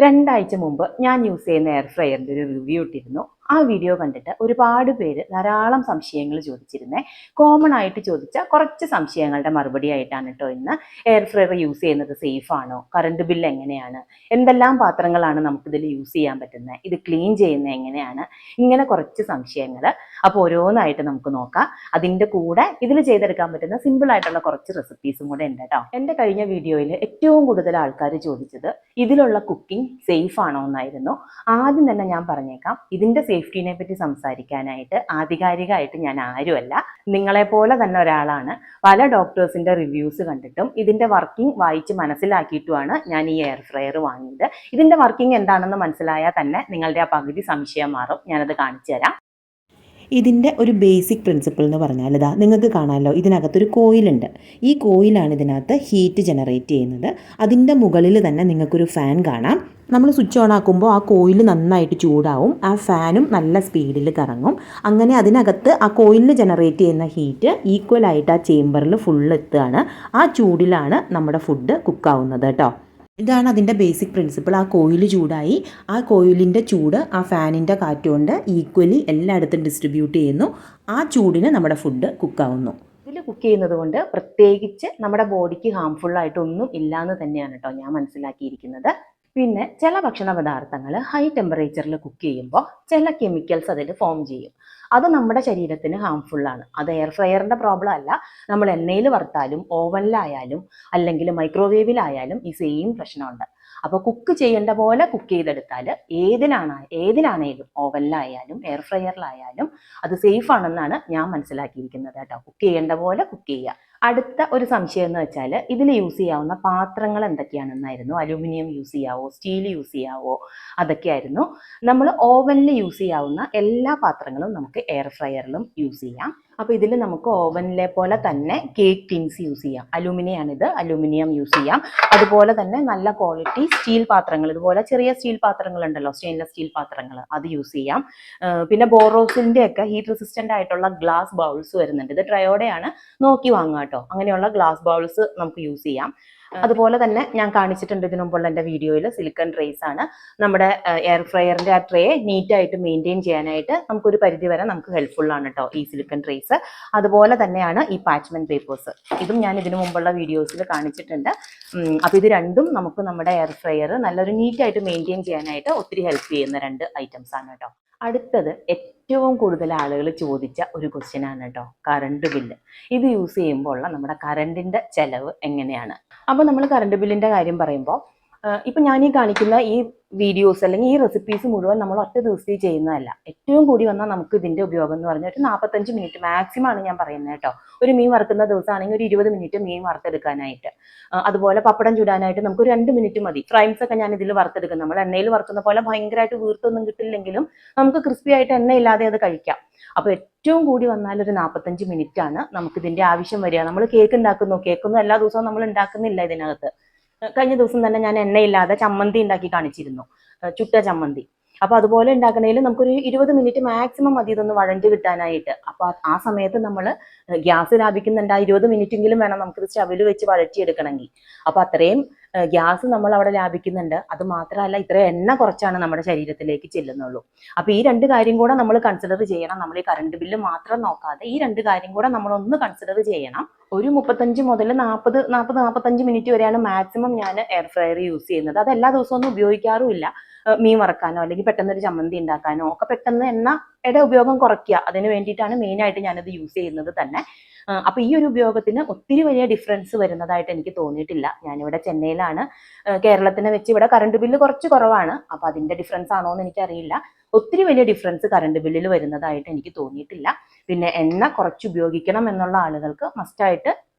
രണ്ടാഴ്ച മുമ്പ് ഞാൻ യൂസ് ചെയ്യുന്ന എയർ ഫ്രയറിൻ്റെ ഒരു റിവ്യൂ ഇട്ടിരുന്നു. ആ വീഡിയോ കണ്ടിട്ട് ഒരുപാട് പേര് ധാരാളം സംശയങ്ങൾ ചോദിച്ചിരുന്നേ. കോമൺ ആയിട്ട് ചോദിച്ച കുറച്ച് സംശയങ്ങളുടെ മറുപടി ആയിട്ടാണ് കേട്ടോ ഇന്ന് എയർ ഫ്രയർ യൂസ് ചെയ്യുന്നത് സേഫ് ആണോ, കറണ്ട് ബില്ല് എങ്ങനെയാണ്, എന്തെല്ലാം പാത്രങ്ങളാണ് നമുക്കിതിൽ യൂസ് ചെയ്യാൻ പറ്റുന്നത്, ഇത് ക്ലീൻ ചെയ്യുന്നത് എങ്ങനെയാണ്, ഇങ്ങനെ കുറച്ച് സംശയങ്ങൾ. അപ്പോൾ ഓരോന്നായിട്ട് നമുക്ക് നോക്കാം. അതിൻ്റെ കൂടെ ഇതിൽ ചെയ്തെടുക്കാൻ പറ്റുന്ന സിമ്പിൾ ആയിട്ടുള്ള കുറച്ച് റെസിപ്പീസും കൂടെ ഉണ്ട് കേട്ടോ. എൻ്റെ കഴിഞ്ഞ വീഡിയോയിൽ ഏറ്റവും കൂടുതൽ ആൾക്കാർ ചോദിച്ചത് ഇതിലുള്ള കുക്കിംഗ് സേഫ് ആണോ എന്നായിരുന്നു. ആദ്യം തന്നെ ഞാൻ പറഞ്ഞേക്കാം, ഇതിൻ്റെ സേഫ്റ്റിനെ പറ്റി സംസാരിക്കാനായിട്ട് ആധികാരികമായിട്ട് ഞാൻ ആരുമല്ല. നിങ്ങളെപ്പോലെ തന്നെ ഒരാളാണ്. പല ഡോക്ടേഴ്സിൻ്റെ റിവ്യൂസ് കണ്ടിട്ടും ഇതിൻ്റെ വർക്കിംഗ് വായിച്ച് മനസ്സിലാക്കിയിട്ടുമാണ് ഞാൻ ഈ എയർ ഫ്രയർ വാങ്ങിയത്. ഇതിൻ്റെ വർക്കിംഗ് എന്താണെന്ന് മനസ്സിലായാൽ തന്നെ നിങ്ങളുടെ ആ പകുതി സംശയം മാറും. ഞാനത് കാണിച്ചു തരാം. ഇതിൻ്റെ ഒരു ബേസിക് പ്രിൻസിപ്പിൾ എന്ന് പറഞ്ഞാൽ ഇതാ നിങ്ങൾക്ക് കാണാമല്ലോ, ഇതിനകത്തൊരു കോയിലുണ്ട്. ഈ കോയിലാണ് ഇതിനകത്ത് ഹീറ്റ് ജനറേറ്റ് ചെയ്യുന്നത്. അതിൻ്റെ മുകളിൽ തന്നെ നിങ്ങൾക്കൊരു ഫാൻ കാണാം. നമ്മൾ സ്വിച്ച് ഓൺ ആക്കുമ്പോൾ ആ കോയിൽ നന്നായിട്ട് ചൂടാവും, ആ ഫാനും നല്ല സ്പീഡിൽ കറങ്ങും. അങ്ങനെ അതിനകത്ത് ആ കോയിലിൽ ജനറേറ്റ് ചെയ്യുന്ന ഹീറ്റ് ഈക്വലായിട്ട് ആ ചേമ്പറിൽ ഫുള്ള് എത്തുകയാണ്. ആ ചൂടിലാണ് നമ്മുടെ ഫുഡ് കുക്കാവുന്നത് കേട്ടോ. ഇതാണ് അതിൻ്റെ ബേസിക് പ്രിൻസിപ്പിൾ. ആ കോയിൽ ചൂടായി, ആ കോയിലിൻ്റെ ചൂട് ആ ഫാനിൻ്റെ കാറ്റുകൊണ്ട് ഈക്വലി എല്ലായിടത്തും ഡിസ്ട്രിബ്യൂട്ട് ചെയ്യുന്നു. ആ ചൂടിന് നമ്മുടെ ഫുഡ് കുക്കാവുന്നു. ഇതിൽ കുക്ക് ചെയ്യുന്നത് കൊണ്ട് പ്രത്യേകിച്ച് നമ്മുടെ ബോഡിക്ക് ഹാംഫുൾ ആയിട്ടൊന്നും ഇല്ലയെന്ന് തന്നെയാണ് കേട്ടോ ഞാൻ മനസ്സിലാക്കിയിരിക്കുന്നത്. പിന്നെ ചില ഭക്ഷണ പദാർത്ഥങ്ങൾ ഹൈ ടെമ്പറേച്ചറിൽ കുക്ക് ചെയ്യുമ്പോൾ ചില കെമിക്കൽസ് അതിൽ ഫോം ചെയ്യും. അത് നമ്മുടെ ശരീരത്തിന് ഹാംഫുള്ളാണ്. അത് എയർ ഫ്രയറിൻ്റെ പ്രോബ്ലം അല്ല. നമ്മൾ എണ്ണയിൽ വറുത്താലും ഓവനിലായാലും അല്ലെങ്കിൽ മൈക്രോവേവിലായാലും ഈ സെയിം പ്രശ്നമുണ്ട്. അപ്പോൾ കുക്ക് ചെയ്യേണ്ട പോലെ കുക്ക് ചെയ്തെടുത്താൽ ഏതിലാണേലും ഓവനിലായാലും എയർ ഫ്രയറിലായാലും അത് സേഫ് ആണെന്നാണ് ഞാൻ മനസ്സിലാക്കിയിരിക്കുന്നത് കേട്ടോ. കുക്ക് ചെയ്യേണ്ട പോലെ കുക്ക് ചെയ്യുക. അടുത്ത ഒരു സംശയം എന്ന് വെച്ചാൽ ഇതിൽ യൂസ് ചെയ്യാവുന്ന പാത്രങ്ങൾ എന്തൊക്കെയാണെന്നായിരുന്നു. അലൂമിനിയം യൂസ് ചെയ്യാവോ, സ്റ്റീൽ യൂസ് ചെയ്യാവോ, അതൊക്കെയായിരുന്നു. നമ്മൾ ഓവനിൽ യൂസ് ചെയ്യാവുന്ന എല്ലാ പാത്രങ്ങളും നമുക്ക് എയർ ഫ്രയറിലും യൂസ് ചെയ്യാം. അപ്പോൾ ഇതിൽ നമുക്ക് ഓവനിലെ പോലെ തന്നെ കേക്ക് ടിൻസ് യൂസ് ചെയ്യാം. അലൂമിനിയാണിത്, അലൂമിനിയം യൂസ് ചെയ്യാം. അതുപോലെ തന്നെ നല്ല ക്വാളിറ്റി സ്റ്റീൽ പാത്രങ്ങൾ, ഇതുപോലെ ചെറിയ സ്റ്റീൽ പാത്രങ്ങൾ ഉണ്ടല്ലോ, സ്റ്റെയിൻലെസ് സ്റ്റീൽ പാത്രങ്ങൾ, അത് യൂസ് ചെയ്യാം. പിന്നെ ബോറോസിൻ്റെ ഒക്കെ ഹീറ്റ് റെസിസ്റ്റൻ്റ് ആയിട്ടുള്ള ഗ്ലാസ് ബൗൾസ് വരുന്നുണ്ട്. ഇത് ട്രയോഡയാണ്, നോക്കി വാങ്ങുക കേട്ടോ. അങ്ങനെയുള്ള ഗ്ലാസ് ബൗൾസ് നമുക്ക് യൂസ് ചെയ്യാം. അതുപോലെ തന്നെ ഞാൻ കാണിച്ചിട്ടുണ്ട് ഇതിനു മുമ്പുള്ള എൻ്റെ വീഡിയോയിൽ സിലിക്കൺ ട്രേസ് ആണ്. നമ്മുടെ എയർ ഫ്രയറിൻ്റെ ആ ട്രേ നീറ്റായിട്ട് മെയിൻറ്റെയിൻ ചെയ്യാനായിട്ട് നമുക്കൊരു പരിധി വരെ നമുക്ക് ഹെൽപ്ഫുൾ ആണ് കേട്ടോ ഈ സിലിക്കൺ ട്രേസ്. അതുപോലെ തന്നെയാണ് ഈ പാച്ച്മെൻറ്റ് പേപ്പേഴ്സ്. ഇതും ഞാൻ ഇതിനു മുമ്പുള്ള വീഡിയോസിൽ കാണിച്ചിട്ടുണ്ട്. അപ്പോൾ ഇത് രണ്ടും നമുക്ക് നമ്മുടെ എയർ ഫ്രയർ നല്ലൊരു നീറ്റായിട്ട് മെയിൻറ്റെയിൻ ചെയ്യാനായിട്ട് ഒത്തിരി ഹെൽപ്പ് ചെയ്യുന്ന രണ്ട് ഐറ്റംസ് ആണ് കേട്ടോ. അടുത്തത് ഏറ്റവും കൂടുതൽ ആളുകൾ ചോദിച്ച ഒരു ക്വസ്റ്റ്യൻ ആണ് കേട്ടോ, കറണ്ട് ബില്ല്. ഇത് യൂസ് ചെയ്യുമ്പോൾ ഉള്ള നമ്മുടെ കറണ്ടിൻ്റെ ചിലവ് എങ്ങനെയാണ്. അപ്പോൾ നമ്മൾ കറണ്ട് ബില്ലിൻ്റെ കാര്യം പറയുമ്പോൾ ഇപ്പം ഞാൻ ഈ കാണിക്കുന്ന ഈ വീഡിയോസ് അല്ലെങ്കിൽ ഈ റെസിപ്പീസ് മുഴുവൻ നമ്മൾ ഒറ്റ ദിവസത്തിൽ ചെയ്യുന്നതല്ല. ഏറ്റവും കൂടി വന്നാൽ നമുക്ക് ഇതിൻ്റെ ഉപയോഗം എന്ന് പറഞ്ഞാൽ ഒരു 45 മിനിറ്റ് മാക്സിമം ആണ് ഞാൻ പറയുന്നത് കേട്ടോ. ഒരു മീൻ വറുക്കുന്ന ദിവസമാണെങ്കിൽ ഒരു 20 മിനിറ്റ് മീൻ വറുത്തെടുക്കാനായിട്ട്. അതുപോലെ പപ്പടം ചുടാനായിട്ട് നമുക്ക് ഒരു 2 മിനിറ്റ് മതി. ഫ്രൈംസ് ഒക്കെ ഞാൻ ഇതിൽ വറുത്തെടുക്കും. നമ്മൾ എണ്ണയിൽ വറുക്കുന്ന പോലെ ഭയങ്കരമായിട്ട് വീർത്തൊന്നും കിട്ടില്ലെങ്കിലും നമുക്ക് ക്രിസ്പി ആയിട്ട് എണ്ണയില്ലാതെ അത് കഴിക്കാം. അപ്പോൾ ഏറ്റവും കൂടി വന്നാൽ ഒരു 45 മിനിറ്റ് ആണ് നമുക്കിതിൻ്റെ ആവശ്യം വരിക. നമ്മൾ കേക്ക് ഉണ്ടാക്കുന്നു, കേക്കൊന്നും എല്ലാ ദിവസവും നമ്മൾ ഉണ്ടാക്കുന്നില്ല ഇതിനകത്ത്. കഴിഞ്ഞ ദിവസം തന്നെ ഞാൻ എണ്ണയില്ലാതെ ചമ്മന്തി ഉണ്ടാക്കി കാണിച്ചിരുന്നു, ചുട്ട ചമ്മന്തി. അപ്പോൾ അതുപോലെ ഉണ്ടാക്കണേൽ നമുക്കൊരു 20 മിനിറ്റ് മാക്സിമം മതി ഇതൊന്ന് വഴണ്ട് കിട്ടാനായിട്ട്. അപ്പോൾ ആ സമയത്ത് നമ്മൾ ഗ്യാസ് ലാഭിക്കുന്നുണ്ട്. ആ 20 മിനിറ്റെങ്കിലും വേണം നമുക്കിത് സ്റ്റവിൽ വെച്ച് വഴറ്റിയെടുക്കണമെങ്കിൽ. അപ്പോൾ അത്രയും ഗ്യാസ് നമ്മൾ അവിടെ ലാഭിക്കുന്നുണ്ട്. അത് മാത്രമല്ല ഇത്രയും എണ്ണ കുറച്ചാണ് നമ്മുടെ ശരീരത്തിലേക്ക് ചെല്ലുന്നുള്ളൂ. അപ്പോൾ ഈ രണ്ട് കാര്യം കൂടെ നമ്മൾ കൺസിഡർ ചെയ്യണം. നമ്മൾ ഈ കറണ്ട് ബില്ല് മാത്രം നോക്കാതെ ഈ രണ്ട് കാര്യം കൂടെ നമ്മളൊന്ന് കൺസിഡർ ചെയ്യണം. ഒരു 35 മുതൽ 45 മിനിറ്റ് വരെയാണ് മാക്സിമം ഞാൻ എയർ ഫ്രയർ യൂസ് ചെയ്യുന്നത്. അത് എല്ലാ ദിവസവും ഒന്നും ഉപയോഗിക്കാറുമില്ല. മീൻ വറക്കാനോ അല്ലെങ്കിൽ പെട്ടെന്നൊരു ചമ്മന്തി ഉണ്ടാക്കാനോ ഒക്കെ പെട്ടെന്ന് എണ്ണയുടെ ഉപയോഗം കുറയ്ക്കുക, അതിന് വേണ്ടിയിട്ടാണ് മെയിനായിട്ട് ഞാനത് യൂസ് ചെയ്യുന്നത് തന്നെ. അപ്പോൾ ഈ ഒരു ഉപയോഗത്തിന് ഒത്തിരി വലിയ ഡിഫറൻസ് വരുന്നതായിട്ട് എനിക്ക് തോന്നിയിട്ടില്ല. ഞാനിവിടെ ചെന്നൈയിലാണ്. കേരളത്തിനെ വെച്ച് ഇവിടെ കറണ്ട് ബില്ല് കുറച്ച് കുറവാണ്. അപ്പോൾ അതിൻ്റെ ഡിഫറൻസ് ആണോ എന്ന് എനിക്കറിയില്ല. ഒത്തിരി വലിയ ഡിഫറൻസ് കറണ്ട് ബില്ലിൽ വരുന്നതായിട്ട് എനിക്ക് തോന്നിയിട്ടില്ല. പിന്നെ എണ്ണ കുറച്ച് ഉപയോഗിക്കണം എന്നുള്ള ആളുകൾക്ക് മസ്റ്റായിട്ട്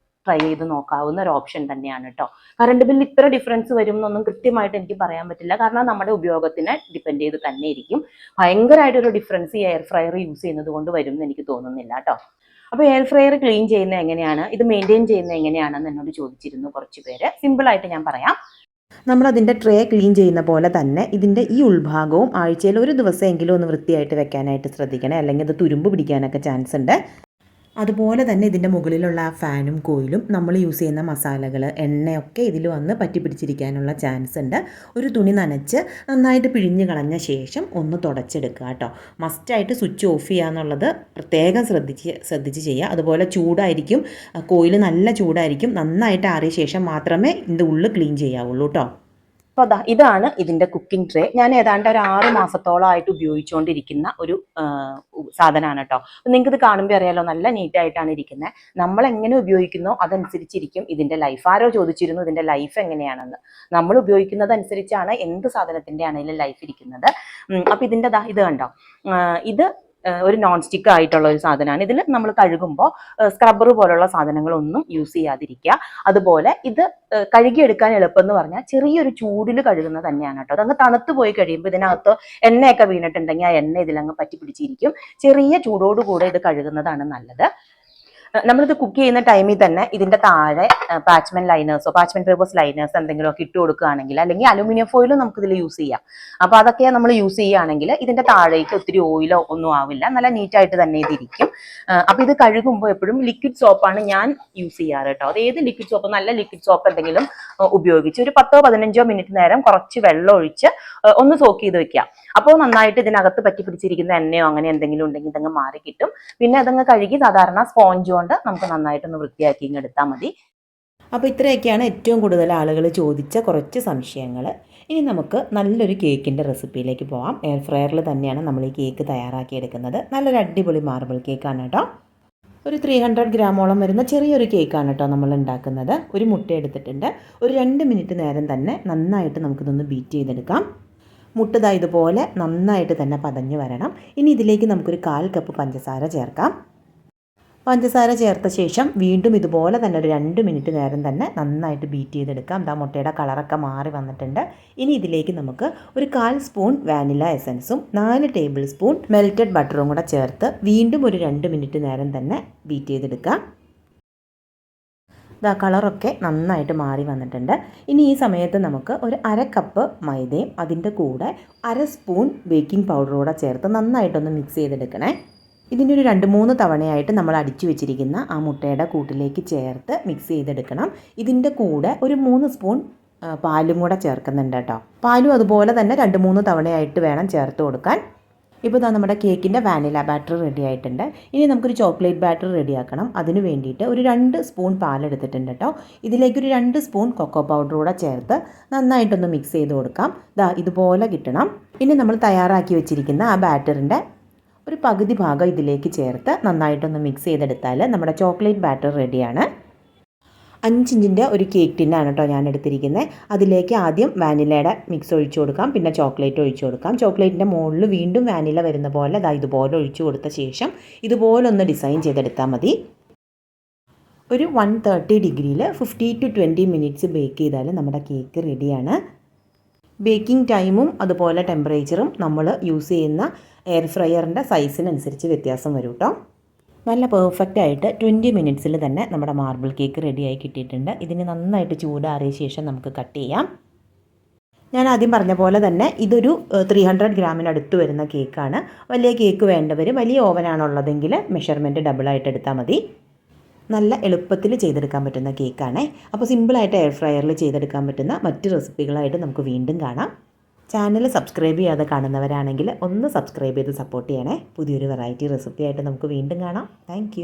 ട്രൈ ചെയ്ത് നോക്കാവുന്ന ഒരു ഓപ്ഷൻ തന്നെയാണ് കേട്ടോ. കറണ്ട് ബില്ല് ഇത്ര ഡിഫറൻസ് വരും എന്നൊന്നും കൃത്യമായിട്ട് എനിക്ക് പറയാൻ പറ്റില്ല. കാരണം നമ്മുടെ ഉപയോഗത്തിനെ ഡിപ്പെൻഡ് ചെയ്ത് തന്നെ ഇരിക്കും. ഭയങ്കരമായിട്ടൊരു ഡിഫറൻസ് ഈ എയർ ഫ്രയർ യൂസ് ചെയ്യുന്നത് കൊണ്ട് വരും എന്ന് എനിക്ക് തോന്നുന്നില്ല കേട്ടോ. അപ്പോൾ എയർ ഫ്രയർ ക്ലീൻ ചെയ്യുന്നത് എങ്ങനെയാണ്, ഇത് മെയിൻറ്റെയിൻ ചെയ്യുന്നത് എങ്ങനെയാണെന്ന് എന്നോട് ചോദിച്ചിരുന്നു കുറച്ച് പേര്. സിമ്പിളായിട്ട് ഞാൻ പറയാം. നമ്മളതിൻ്റെ ട്രേ ക്ലീൻ ചെയ്യുന്ന പോലെ തന്നെ ഇതിൻ്റെ ഈ ഉൾഭാഗവും ആഴ്ചയിൽ ഒരു ദിവസമെങ്കിലും ഒന്ന് വൃത്തിയായിട്ട് വെക്കാനായിട്ട് ശ്രദ്ധിക്കണേ. അല്ലെങ്കിൽ അത് തുരുമ്പ് പിടിക്കാനൊക്കെ ചാൻസ് ഉണ്ട്. അതുപോലെ തന്നെ ഇതിൻ്റെ മുകളിലുള്ള ആ ഫാനും കോയിലും നമ്മൾ യൂസ് ചെയ്യുന്ന മസാലകൾ എണ്ണയൊക്കെ ഇതിൽ വന്ന് പറ്റി പിടിച്ചിരിക്കാനുള്ള ചാൻസ് ഉണ്ട്. ഒരു തുണി നനച്ച് നന്നായിട്ട് പിഴിഞ്ഞ് കളഞ്ഞ ശേഷം ഒന്ന് തുടച്ചെടുക്കുക കേട്ടോ. മസ്റ്റായിട്ട് സ്വിച്ച് ഓഫ് ചെയ്യുക എന്നുള്ളത് പ്രത്യേകം ശ്രദ്ധിച്ച് ചെയ്യുക. അതുപോലെ ചൂടായിരിക്കും, കോയിൽ നല്ല ചൂടായിരിക്കും. നന്നായിട്ട് ആറിയ ശേഷം മാത്രമേ ഇതിൻ്റെ ഉള്ളിൽ ക്ലീൻ ചെയ്യാവുള്ളൂ കേട്ടോ. അപ്പോൾ അതാ ഇതാണ് ഇതിൻ്റെ കുക്കിംഗ് ട്രേ. ഞാൻ ഏതാണ്ട് ഒരു 6 മാസത്തോളമായിട്ട് ഉപയോഗിച്ചുകൊണ്ടിരിക്കുന്ന ഒരു സാധനമാണ് കേട്ടോ. നിങ്ങൾക്ക് ഇത് കാണുമ്പോൾ അറിയാലോ, നല്ല നീറ്റായിട്ടാണ് ഇരിക്കുന്നത്. നമ്മൾ എങ്ങനെ ഉപയോഗിക്കുന്നോ അതനുസരിച്ചിരിക്കും ഇതിൻ്റെ ലൈഫ്. ആരോ ചോദിച്ചിരുന്നു ഇതിൻ്റെ ലൈഫ് എങ്ങനെയാണെന്ന്. നമ്മൾ ഉപയോഗിക്കുന്നത് അനുസരിച്ചാണ് എന്ത് സാധനത്തിൻ്റെ ആണെങ്കിലും ലൈഫ് ഇരിക്കുന്നത്. അപ്പോൾ ഇതിൻ്റെ ഇത് കണ്ടോ, ഇത് ഒരു നോൺ സ്റ്റിക്ക് ആയിട്ടുള്ള ഒരു സാധനമാണ്. ഇതിൽ നമ്മൾ കഴുകുമ്പോൾ സ്ക്രബ്ബർ പോലുള്ള സാധനങ്ങളൊന്നും യൂസ് ചെയ്യാതിരിക്കുക. അതുപോലെ ഇത് കഴുകിയെടുക്കാൻ എളുപ്പം എന്ന് പറഞ്ഞാൽ ചെറിയൊരു ചൂടിൽ കഴുകുന്നത് തന്നെയാണ് കേട്ടോ. അതങ്ങ് തണുത്ത് പോയി കഴിയുമ്പോൾ ഇതിനകത്ത് എണ്ണയൊക്കെ വീണിട്ടുണ്ടെങ്കിൽ ആ എണ്ണ ഇതിലങ്ങ് പറ്റി പിടിച്ചിരിക്കും. ചെറിയ ചൂടോടുകൂടെ ഇത് കഴുകുന്നതാണ് നല്ലത്. നമ്മളിത് കുക്ക് ചെയ്യുന്ന ടൈമിൽ തന്നെ ഇതിന്റെ താഴെ പാച്ച്മെന്റ് പേപ്പേഴ്സ് ലൈനേഴ്സ് എന്തെങ്കിലുമൊക്കെ ഇട്ട് കൊടുക്കുകയാണെങ്കിൽ, അല്ലെങ്കിൽ അലുമിനിയം ഫോയിലും നമുക്ക് ഇതിൽ യൂസ് ചെയ്യാം. അപ്പൊ അതൊക്കെ നമ്മൾ യൂസ് ചെയ്യുകയാണെങ്കിൽ ഇതിന്റെ താഴേക്ക് ഒത്തിരി ഓയിലോ ഒന്നും ആവില്ല, നല്ല നീറ്റായിട്ട് തന്നെ ഇതിരിക്കും. അപ്പൊ ഇത് കഴുകുമ്പോൾ എപ്പോഴും ലിക്വിഡ് സോപ്പാണ് ഞാൻ യൂസ് ചെയ്യാറ് കേട്ടോ. അത് ഏത് ലിക്വിഡ് സോപ്പ്, നല്ല ലിക്വിഡ് സോപ്പ് എന്തെങ്കിലും ഉപയോഗിച്ച് ഒരു 10-15 മിനിറ്റ് നേരം കുറച്ച് വെള്ളം ഒഴിച്ച് ഒന്ന് സോക്ക് ചെയ്ത് വെക്കുക. അപ്പോൾ നന്നായിട്ട് ഇതിനകത്ത് പറ്റി പിടിച്ചിരിക്കുന്ന എണ്ണയോ അങ്ങനെ എന്തെങ്കിലും ഉണ്ടെങ്കിൽ ഇതങ്ങ് മാറി കിട്ടും. പിന്നെ അതങ്ങ് കഴുകി സാധാരണ സ്പോഞ്ച് കൊണ്ട് നമുക്ക് നന്നായിട്ടൊന്ന് വൃത്തിയാക്കി എടുത്താൽ മതി. അപ്പോൾ ഇത്രയൊക്കെയാണ് ഏറ്റവും കൂടുതൽ ആളുകൾ ചോദിച്ച കുറച്ച് സംശയങ്ങൾ. ഇനി നമുക്ക് നല്ലൊരു കേക്കിൻ്റെ റെസിപ്പിയിലേക്ക് പോകാം. എയർ ഫ്രയറിൽ തന്നെയാണ് നമ്മൾ ഈ കേക്ക് തയ്യാറാക്കിയെടുക്കുന്നത്. നല്ലൊരു അടിപൊളി മാർബിൾ കേക്കാണ് കേട്ടോ. ഒരു 300 ഗ്രാമോളം വരുന്ന ചെറിയൊരു കേക്കാണ് കേട്ടോ നമ്മൾ ഉണ്ടാക്കുന്നത്. ഒരു മുട്ട എടുത്തിട്ടുണ്ട്. ഒരു 2 മിനിറ്റ് നേരം തന്നെ നന്നായിട്ട് നമുക്കിതൊന്ന് ബീറ്റ് ചെയ്തെടുക്കാം. മുട്ട ഇതുപോലെ നന്നായിട്ട് തന്നെ പതഞ്ഞ് വരണം. ഇനി ഇതിലേക്ക് നമുക്കൊരു 1/4 കപ്പ് പഞ്ചസാര ചേർക്കാം. പഞ്ചസാര ചേർത്ത ശേഷം വീണ്ടും ഇതുപോലെ തന്നെ ഒരു 2 മിനിറ്റ് നേരം തന്നെ നന്നായിട്ട് ബീറ്റ് ചെയ്തെടുക്കാം. മുട്ടയുടെ കളറൊക്കെ മാറി വന്നിട്ടുണ്ട്. ഇനി ഇതിലേക്ക് നമുക്ക് ഒരു 1/4 സ്പൂൺ വാനില എസൻസും 4 ടേബിൾ സ്പൂൺ മെൽറ്റഡ് ബട്ടറും കൂടെ ചേർത്ത് വീണ്ടും ഒരു 2 മിനിറ്റ് നേരം തന്നെ ബീറ്റ് ചെയ്തെടുക്കാം. കളറൊക്കെ നന്നായിട്ട് മാറി വന്നിട്ടുണ്ട്. ഇനി ഈ സമയത്ത് നമുക്ക് ഒരു 1/2 കപ്പ് മൈദയും അതിൻ്റെ കൂടെ 1/2 സ്പൂൺ ബേക്കിംഗ് പൗഡറും കൂടെ ചേർത്ത് നന്നായിട്ടൊന്ന് മിക്സ് ചെയ്തെടുക്കണേ. ഇതിൻ്റെ ഒരു 2-3 തവണയായിട്ട് നമ്മൾ അടിച്ചു വെച്ചിരിക്കുന്ന ആ മുട്ടയുടെ കൂട്ടിലേക്ക് ചേർത്ത് മിക്സ് ചെയ്തെടുക്കണം. ഇതിൻ്റെ കൂടെ ഒരു 3 സ്പൂൺ പാലും കൂടെ ചേർക്കുന്നുണ്ട് കേട്ടോ. പാലും അതുപോലെ തന്നെ 2-3 തവണയായിട്ട് വേണം ചേർത്ത് കൊടുക്കാൻ. ഇപ്പോൾ നമ്മുടെ കേക്കിൻ്റെ വാനില ബാറ്റർ റെഡി ആയിട്ടുണ്ട്. ഇനി നമുക്കൊരു ചോക്ലേറ്റ് ബാറ്റർ റെഡിയാക്കണം. അതിന് വേണ്ടിയിട്ട് ഒരു 2 സ്പൂൺ പാലെടുത്തിട്ടുണ്ട് കേട്ടോ. ഇതിലേക്കൊരു 2 സ്പൂൺ കൊക്കോ പൗഡർ കൂടെ ചേർത്ത് നന്നായിട്ടൊന്ന് മിക്സ് ചെയ്ത് കൊടുക്കാം. ഇതുപോലെ കിട്ടണം. ഇനി നമ്മൾ തയ്യാറാക്കി വെച്ചിരിക്കുന്ന ആ ബാറ്ററിൻ്റെ ഒരു പകുതി ഭാഗം ഇതിലേക്ക് ചേർത്ത് നന്നായിട്ടൊന്ന് മിക്സ് ചെയ്തെടുത്താൽ നമ്മുടെ ചോക്ലേറ്റ് ബാറ്റർ റെഡിയാണ്. 5 ഇഞ്ചിൻ്റെ ഒരു കേക്ക് ടിന്നാണ് കേട്ടോ ഞാൻ എടുത്തിരിക്കുന്നത്. അതിലേക്ക് ആദ്യം വാനിലയുടെ മിക്സ് ഒഴിച്ചു കൊടുക്കാം, പിന്നെ ചോക്ലേറ്റ് ഒഴിച്ചു കൊടുക്കാം. ചോക്ലേറ്റിൻ്റെ മുകളിൽ വീണ്ടും വാനില വരുന്ന പോലെ ഇതുപോലെ ഒഴിച്ചു കൊടുത്ത ശേഷം ഇതുപോലെ ഒന്ന് ഡിസൈൻ ചെയ്തെടുത്താൽ മതി. ഒരു 130 ഡിഗ്രിയിൽ 15 to 20 മിനിറ്റ്സ് ബേക്ക് ചെയ്താൽ നമ്മുടെ കേക്ക് റെഡിയാണ്. ബേക്കിംഗ് ടൈമും അതുപോലെ ടെമ്പറേച്ചറും നമ്മൾ യൂസ് ചെയ്യുന്ന എയർ ഫ്രയറിൻ്റെ സൈസിനനുസരിച്ച് വ്യത്യാസം വരും കേട്ടോ. നല്ല പെർഫെക്റ്റ് ആയിട്ട് 20 മിനിറ്റ്സിൽ തന്നെ നമ്മുടെ മാർബിൾ കേക്ക് റെഡിയായി കിട്ടിയിട്ടുണ്ട്. ഇതിന് നന്നായിട്ട് ചൂടാറിയ ശേഷം നമുക്ക് കട്ട് ചെയ്യാം. ഞാൻ ആദ്യം പറഞ്ഞ പോലെ തന്നെ ഇതൊരു 300 ഗ്രാമിനടുത്ത് വരുന്ന കേക്കാണ്. വലിയ കേക്ക് വേണ്ടവർ വലിയ ഓവനാണുള്ളതെങ്കിൽ മെഷർമെൻറ്റ് ഡബിളായിട്ട് എടുത്താൽ മതി. നല്ല എളുപ്പത്തിൽ ചെയ്തെടുക്കാൻ പറ്റുന്ന കേക്കാണ്. അപ്പോൾ സിമ്പിളായിട്ട് എയർ ഫ്രയറിൽ ചെയ്തെടുക്കാൻ പറ്റുന്ന മറ്റ് റെസിപ്പികളായിട്ട് നമുക്ക് വീണ്ടും കാണാം. ചാനൽ സബ്സ്ക്രൈബ് ചെയ്യാതെ കാണുന്നവരാണെങ്കിൽ ഒന്ന് സബ്സ്ക്രൈബ് ചെയ്ത് സപ്പോർട്ട് ചെയ്യണേ. പുതിയൊരു വെറൈറ്റി റെസിപ്പിയായിട്ട് നമുക്ക് വീണ്ടും കാണാം. താങ്ക്